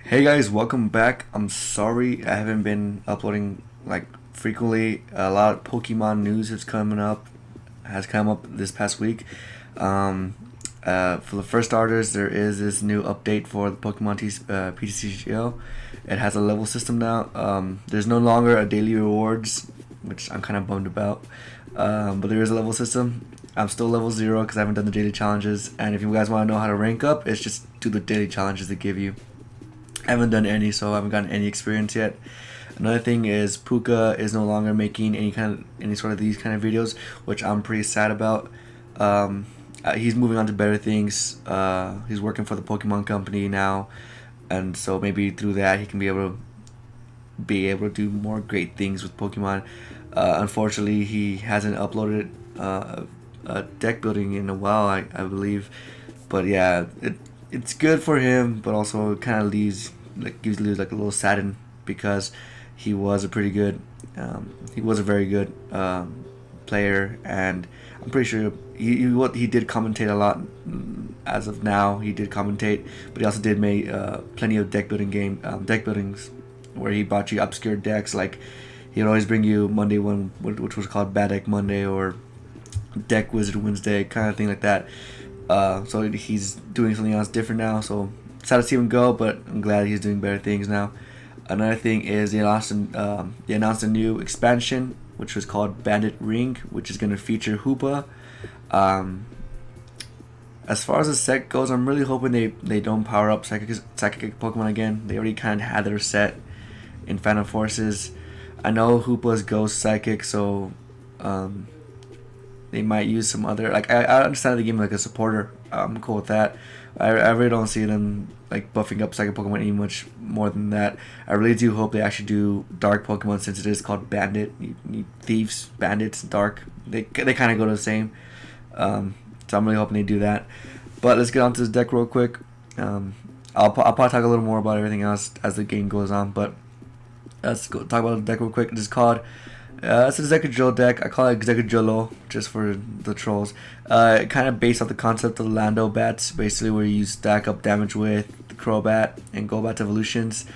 Hey guys, welcome back. I'm sorry I haven't been uploading like frequently. A lot of Pokemon news has come up this past week. Um, for the first starters, there is this new update for the PTCGO. It has a level system now. There's no longer a daily rewards, which I'm kind of bummed about. But there is a level system. I'm still level 0 because I haven't done the daily challenges. And if you guys want to know how to rank up, it's just do the daily challenges they give you. I haven't done any, so I haven't gotten any experience yet. Another thing is Puka is no longer making any sort of these kind of videos, which I'm pretty sad about. He's moving on to better things. He's working for the Pokemon company now, and so maybe through that he can be able to do more great things with Pokemon. Unfortunately, he hasn't uploaded a deck building in a while, I believe. But yeah, it's good for him, but also it kind of gives you like a little saddened because he was a very good player, and I'm pretty sure he did commentate a lot. As of now, he did commentate, but he also did make plenty of deck buildings where he brought you obscure decks. Like he'd always bring you Monday one, which was called Bad Deck Monday, or Deck Wizard Wednesday, kind of thing like that. So he's doing something else different now. So sad to see him go, but I'm glad he's doing better things now. Another thing is they announced a new expansion, which was called Bandit Ring, which is going to feature Hoopa. As far as the set goes, I'm really hoping they don't power up psychic Pokemon again. They already kind of had their set in Phantom Forces. I know Hoopa's Ghost Psychic, so they might use some other, like, I understand the game like a supporter. I'm cool with that. I really don't see them like buffing up Psychic Pokemon any much more than that. I really do hope they actually do Dark Pokemon, since it is called Bandit. You need Thieves, Bandits, Dark. They kind of go to the same. So I'm really hoping they do that. But let's get on to this deck real quick. I'll probably talk a little more about everything else as the game goes on. But let's go talk about the deck real quick. It's called it's an Excadrill deck. I call it Excadrillo just for the trolls. Kind of based off the concept of the Lando bats, basically where you stack up damage with the Crobat and Golbat evolutions,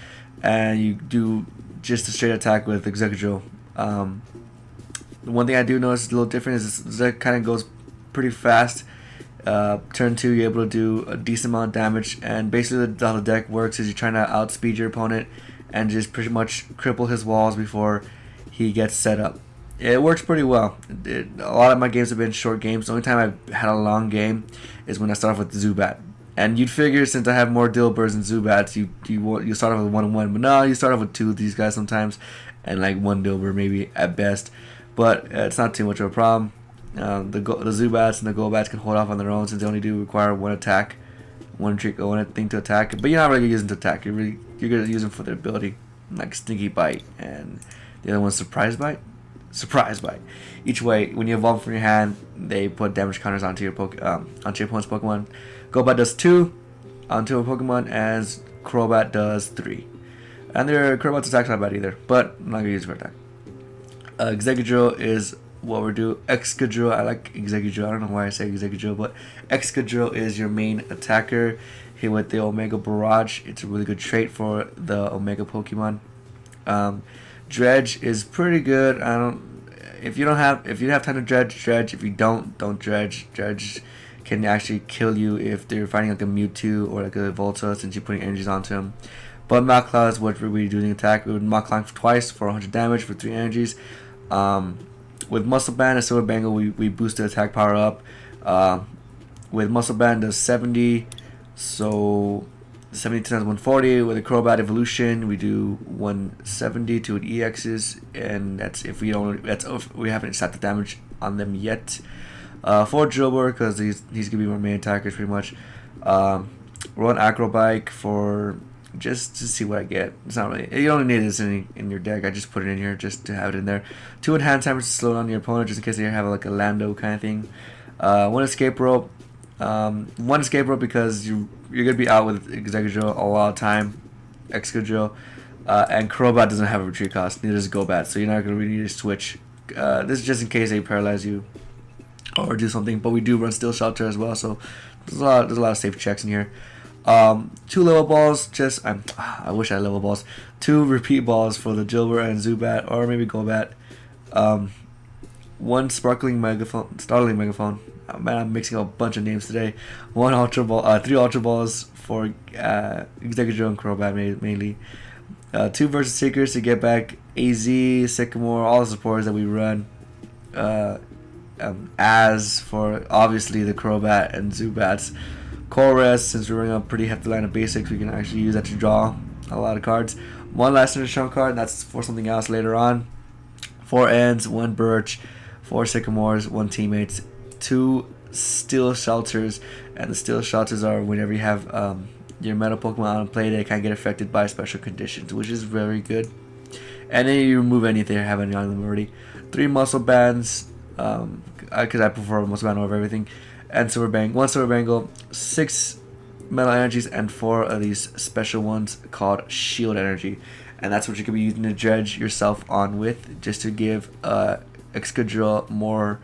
and you do just a straight attack with Excadrill. The one thing I do notice is a little different is this deck kind of goes pretty fast. Turn 2, you're able to do a decent amount of damage, and basically how the deck works is you're trying to outspeed your opponent and just pretty much cripple his walls before he gets set up. It works pretty well. A lot of my games have been short games. The only time I've had a long game is when I start off with Zubat. And you'd figure, since I have more Dilbers than Zubats, you start off with 1-1. But no, you start off with 2 of these guys sometimes, and like 1 Dilber maybe at best. But it's not too much of a problem. The Zubats and the Golbats can hold off on their own, since they only do require one attack, one thing to attack. But you're not really using to attack. You're gonna use them for their ability, like Stinky Bite, and the other one's Surprise Bite. Surprise Bite. Each way, when you evolve from your hand, they put damage counters onto your opponent's Pokemon. Golbat does 2 onto a Pokemon, as Crobat does 3. And their Crobat's attack's not bad either, but I'm not gonna use it for attack. Excadrill is what we do. Excadrill, I like Excadrill. I don't know why I say Excadrill, but Excadrill is your main attacker. Here with the Omega Barrage, it's a really good trait for the Omega Pokemon. Dredge is pretty good. If you have time to dredge. If you don't dredge. Dredge can actually kill you if they're fighting like a Mewtwo or like a Volta, since you're putting energies onto him. But Machla is what we're doing attack. We would Machla twice for 100 damage for 3 energies. With Muscle Band and Silver Bangle, we boost the attack power up. With Muscle Band does 70, so 70 times 140. With a Crobat evolution, we do 170 to an EXs, and that's if we haven't set the damage on them yet. For Drillbur, because he's gonna be my main attackers pretty much. Run Acrobike for just to see what I get. It's not really, you don't need this in your deck. I just put it in here just to have it in there. 2 enhanced hammers to slow down your opponent, just in case they have like a Lando kind of thing. 1 escape rope. 1 escape rope because you're gonna be out with Excadrill a lot of time. Excadrill. And Crobat doesn't have a retreat cost, neither does Golbat, so you're not gonna really need to switch. This is just in case they paralyze you or do something. But we do run Steel Shelter as well, so there's a lot of safe checks in here. Two level balls. I wish I had level balls. Two repeat balls for the Jilbert and Zubat, or maybe Golbat. One startling megaphone. Oh, man, I'm mixing up a bunch of names today. One ultra ball. Three ultra balls for Excadrill and Crobat mainly. Two versus Seekers to get back AZ, Sycamore, all the supporters that we run. As for obviously the Crobat and Zubats. Chorus, since we're running a pretty hefty line of basics, we can actually use that to draw a lot of cards. One last trump card, and that's for something else later on. 4 Ends, 1 Birch, 4 Sycamores, 1 Teammates, 2 Steel Shelters, and the Steel Shelters are whenever you have your Metal Pokemon on play, they can't get affected by special conditions, which is very good. And then you remove any if they have any on them already. 3 Muscle Bands, because I prefer Muscle Band over everything, and one Silver Bangle, 6 Metal Energies, and 4 of these special ones called Shield Energy. And that's what you could be using to dredge yourself on with, just to give Excadrill more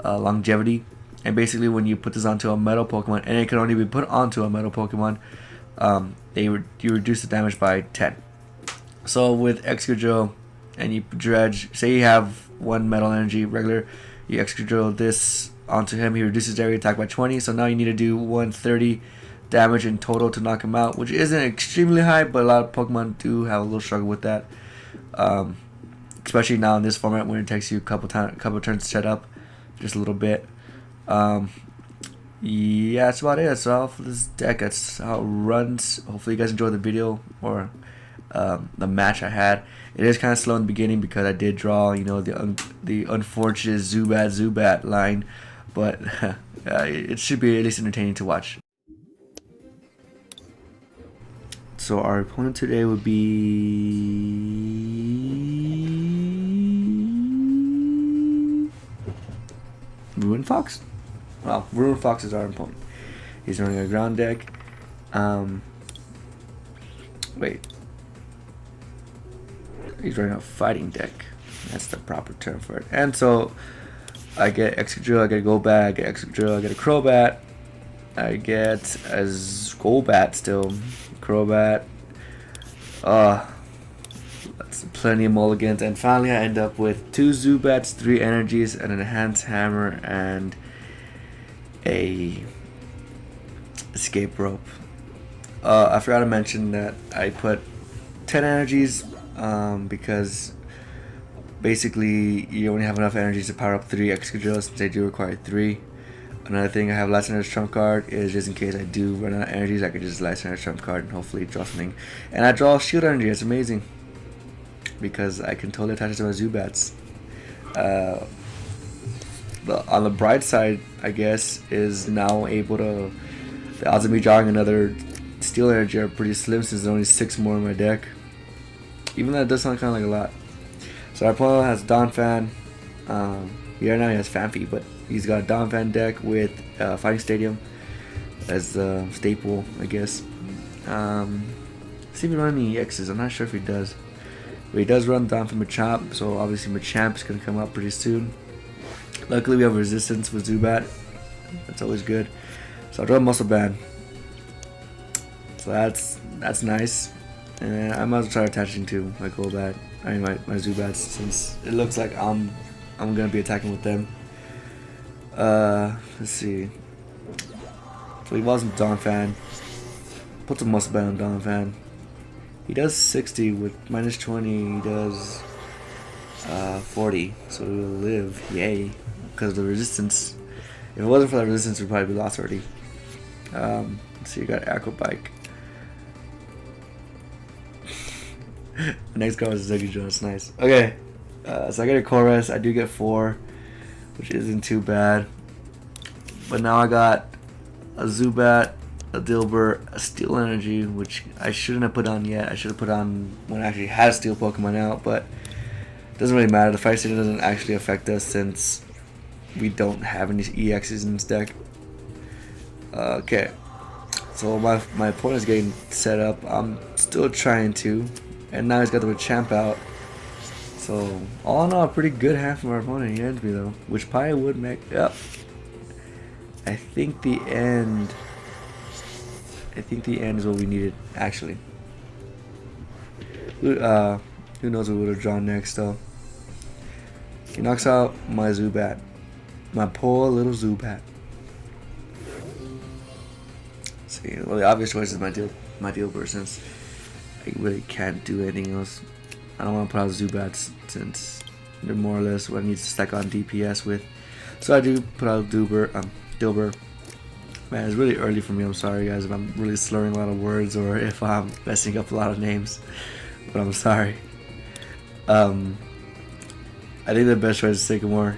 longevity. And basically when you put this onto a Metal Pokemon, and it can only be put onto a Metal Pokemon, you reduce the damage by 10. So with Excadrill, and you dredge, say you have 1 Metal Energy regular, you Excadrill this onto him, he reduces his area attack by 20, so now you need to do 130 damage in total to knock him out, which isn't extremely high, but a lot of Pokemon do have a little struggle with that, especially now in this format when it takes you a couple turns to set up, just a little bit. Yeah, that's about it. That's all for this deck. That's how it runs. Hopefully you guys enjoyed the video, or the match I had. It is kind of slow in the beginning because I did draw, you know, the unfortunate Zubat line, but it should be at least entertaining to watch. So our opponent today would be Ruin Fox. Well, Ruin Fox is our opponent. He's running a ground deck. Wait. He's running a fighting deck. That's the proper term for it. And so I get Excadrill, I get a Golbat, I get Excadrill, I get a Crobat, I get a Golbat still, Crobat. That's plenty of mulligans, and finally I end up with 2 Zubats, 3 Energies, and an Enhanced Hammer, and a Escape Rope. I forgot to mention that I put 10 Energies because basically you only have enough energies to power up 3 Excadrills, since they do require 3. Another thing I have last energy trump card is just in case I do run out of energies, I could just last energy trump card and hopefully draw something. And I draw Shield Energy. It's amazing because I can totally attach it to my Zubats. On the bright side, I guess, is now able to, the odds of me drawing another Steel Energy are pretty slim since there's only 6 more in my deck. Even though it does sound kind of like a lot. So our opponent has Donphan. Right now he has Fanfi, but he's got a Donphan deck with Fighting Stadium as the staple, I guess. See if he runs any EXs. I'm not sure if he does. But he does run Donphan Machamp, so obviously Machamp is going to come up pretty soon. Luckily we have resistance with Zubat. That's always good. So I'll draw Muscle Band. So that's nice. And I might as well try attaching to my Golbat. I mean my Zubats, since it looks like I'm gonna be attacking with them. Let's see. So he wasn't Donphan. Put the Muscle Band on Donphan. He does 60 with minus 20. He does 40. So he will live. Yay! Because of the resistance. If it wasn't for that resistance, we'd probably be lost already. Let's see. You got Aqua Bike. The next card is Excadrill. That's nice. Okay. So I get a Chorus. I do get 4, which isn't too bad. But now I got a Zubat, a Dilbert, a Steel Energy, which I shouldn't have put on yet. I should have put on when I actually had a Steel Pokemon out, but it doesn't really matter. The Fight Station doesn't actually affect us since we don't have any EXs in this deck. Okay. So my opponent's getting set up. I'm still trying to. And now he's got the Machamp out. So, all in all, a pretty good hand from our opponent. He ends me, though. Which probably would make... Yep. I think the end I think the end is what we needed, actually. Who knows what we would have drawn next, though. He knocks out my Zubat. My poor little Zubat. See, well, the obvious choice is my Dealbur, since I really can't do anything else. I don't want to put out Zubats since they're more or less what I need to stack on DPS with. So I do put out Dilbur. Man, it's really early for me. I'm sorry, guys, if I'm really slurring a lot of words or if I'm messing up a lot of names. But I'm sorry. I think the best choice is Sycamore.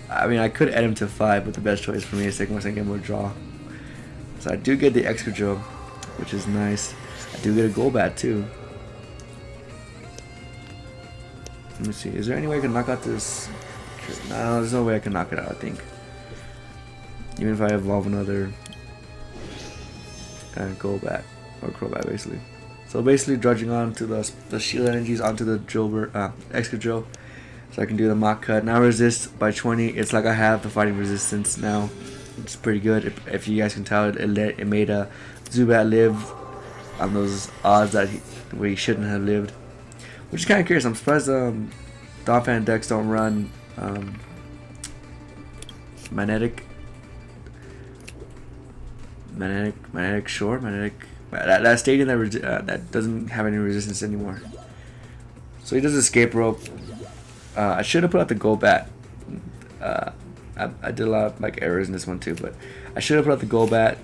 I mean, I could add him to 5, but the best choice for me is Sycamore so I can get more draw. So I do get the Excadrill, which is nice. I do get a Golbat too. Let me see. Is there any way I can knock out this? No, there's no way I can knock it out, I think. Even if I evolve another Golbat or Crobat, basically. So basically, drudging on to the shield energies onto the Excadrill, so I can do the Mach Cut. Now resist by 20. It's like I have the fighting resistance now. It's pretty good. If you guys can tell, it made a Zubat live on those odds that where he shouldn't have lived. Which is kind of curious. I'm surprised Donphan decks don't run Magnetic Shore, that stadium that doesn't have any resistance anymore. So he does escape rope. I should have put out the Golbat. I did a lot of errors in this one too, but I should have put out the Golbat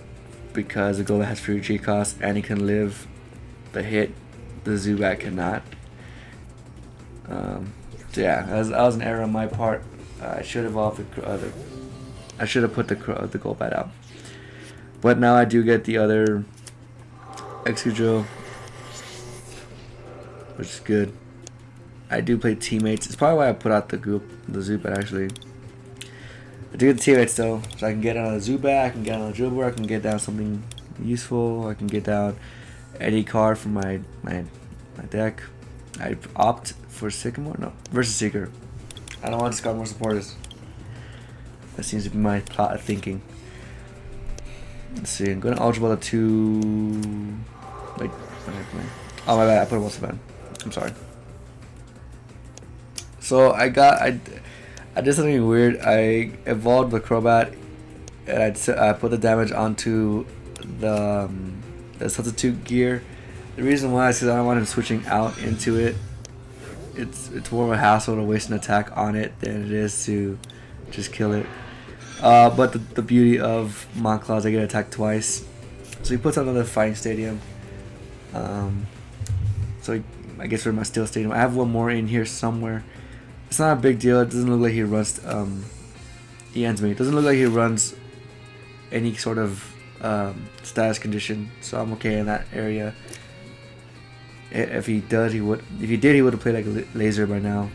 because the Golbat has free G cost and he can live the hit. The Zubat cannot. So yeah, that was an error on my part. I should have I should have put the Golbat out. But now I do get the other Excadrill, which is good. I do play teammates. It's probably why I put out the Zubat actually. I do get the teammates though, so I can get on a Zubat, I can get on a Dribble, I can get down something useful, I can get down any card from my deck. I opt for Sycamore? No, versus Seeker. I don't want to discard more supporters. That seems to be my plot of thinking. Let's see, I'm going to Ultra Ball to... Wait, what did I play? Oh my bad, I put a Wolfspan. I'm sorry. So I did something weird. I evolved the Crobat and I put the damage onto the substitute gear. The reason why is because I don't want him switching out into it. It's more of a hassle to waste an attack on it than it is to just kill it. But the beauty of Monclaw is I get attacked twice. So he puts out another fighting stadium. So I guess we're in my steel stadium. I have one more in here somewhere. It's not a big deal. It doesn't look like he runs. He ends me. It doesn't look like he runs any sort of status condition. So I'm okay in that area. If he did, he would have played like a laser by now.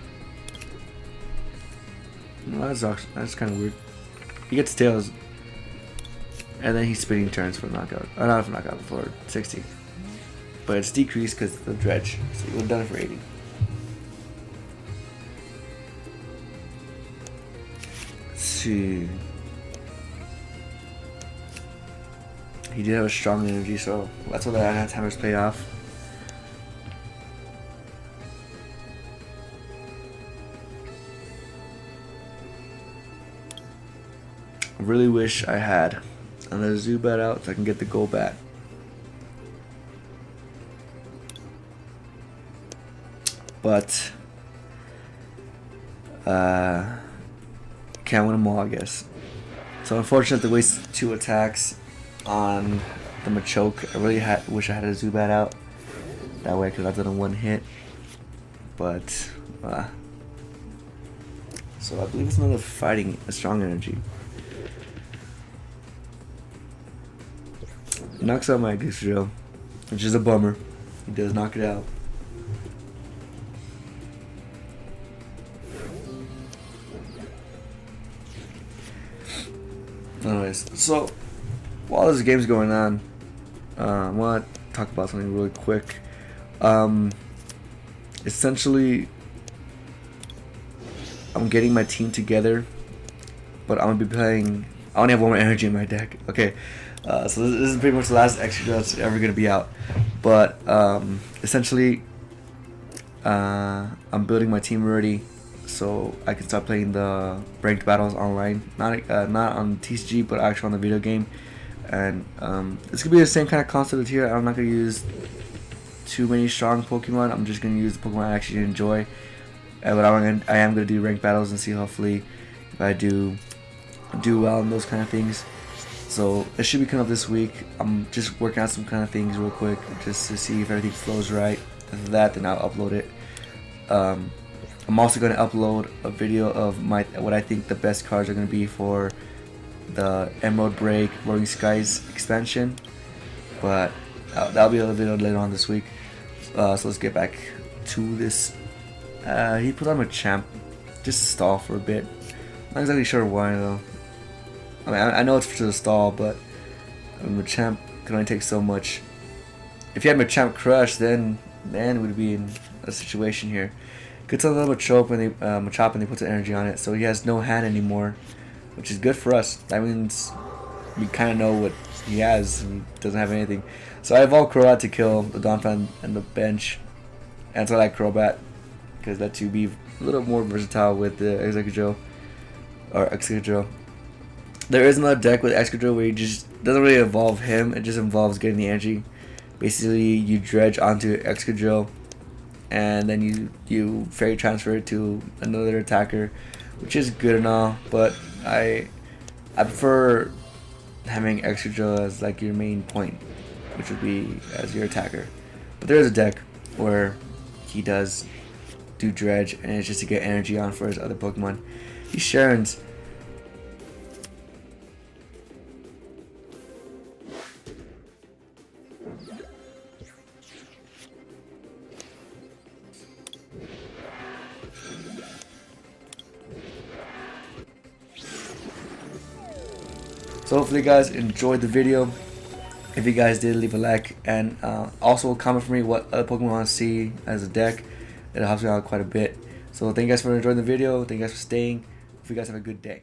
Well, that's kind of weird. He gets tails, and then he's spinning turns for knockout. Not for knockout, for 60. But it's decreased because of the dredge. So he would have done it for 80. Let's see. He did have a strong energy, so that's what the Hammers paid off. I really wish I had another Zubat out so I can get the Golbat. But can't win them all, I guess. So unfortunately, to waste 2 attacks on the Machoke. I really wish I had a Zubat out. That way I could have done a 1 hit. But so I believe it's another fighting a strong energy. Knocks out my Excadrill, which is a bummer. He does knock it out. Anyways, so while this game's going on, I want to talk about something really quick. Essentially, I'm getting my team together, but I'm gonna be playing. I only have 1 more energy in my deck. Okay, So this is pretty much the last Excadrill that's ever gonna be out. But essentially, I'm building my team already, so I can start playing the ranked battles online. Not on TCG, but actually on the video game. And it's gonna be the same kind of concept here. I'm not gonna use too many strong Pokemon. I'm just gonna use the Pokemon I actually enjoy. But I am gonna do ranked battles and see hopefully if I do well in those kind of things. So it should be coming up this week. I'm just working out some kind of things real quick just to see if everything flows right. After that, then I'll upload it. I'm also going to upload a video of what I think the best cards are going to be for the Emerald Break Roaring Skies expansion. But that'll be a video later on this week. So let's get back to this. He put on a champ just to stall for a bit. Not exactly sure why though. I mean, I know it's for the stall, but Machamp can only take so much. If you had Machamp Crush, then we'd be in a situation here. Gets a little Machop and they put the energy on it, so he has no hand anymore, which is good for us. That means we kind of know what he has. He doesn't have anything. So I evolved Crobat to kill the Donphan and the bench, and so I like Crobat because that to be a little more versatile with the Excadrill. There is another deck with Excadrill where you just doesn't really involve him. It just involves getting the energy. Basically, you dredge onto Excadrill, and then you fairy transfer it to another attacker, which is good and all. But I prefer having Excadrill as like your main point, which would be as your attacker. But there is a deck where he does do dredge, and it's just to get energy on for his other Pokemon. He's Sharon's. So hopefully you guys enjoyed the video. If you guys did, leave a like, and also comment for me what other Pokemon you want to see as a deck. It helps me out quite a bit. So thank you guys for enjoying the video. Thank you guys for staying. Hope you guys have a good day.